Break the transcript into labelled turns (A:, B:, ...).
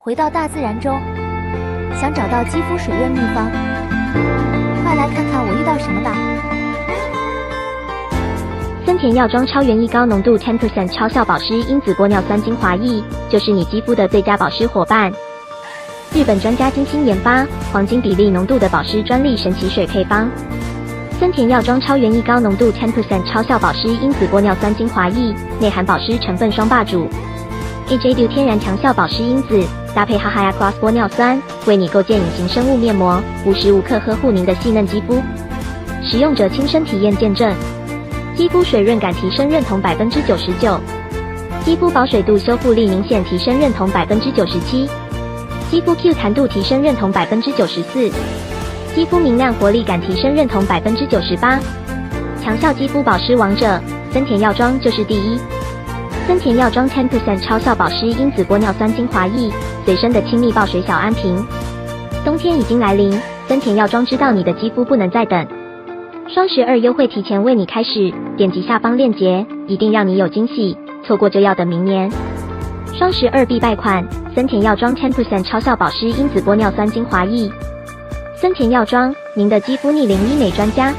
A: 回到大自然中，想找到肌肤水润秘方，快来看看我遇到什么吧。
B: 森田药妆超原液高浓度 10% 超效保湿因子玻尿酸精华液，就是你肌肤的最佳保湿伙伴。日本专家精心研发，黄金比例浓度的保湿专利神奇水配方。森田药妆超原液高浓度 10% 超效保湿因子玻尿酸精华液，内含保湿成分双霸主 AJ6 天然强效保湿因子，搭配哈哈呀 Cross 玻尿酸，为你构建隐形生物面膜，无时无刻呵护您的细嫩肌肤。使用者亲身体验见证，肌肤水润感提升认同 99%， 肌肤保水度修复力明显提升认同 97%， 肌肤 Q 弹度提升认同 94%， 肌肤明亮活力感提升认同 98%。 强效肌肤保湿王者，森田药妆就是第一。森田药妆 10% 超效保湿因子玻尿酸精华液，随身的亲密爆水小安瓶。冬天已经来临，森田药妆知道你的肌肤不能再等。双12优惠提前为你开始，点击下方链接，一定让你有惊喜，错过就要等明年。双12必败款，森田药妆 10% 超效保湿因子玻尿酸精华液。森田药妆，您的肌肤逆龄医美专家。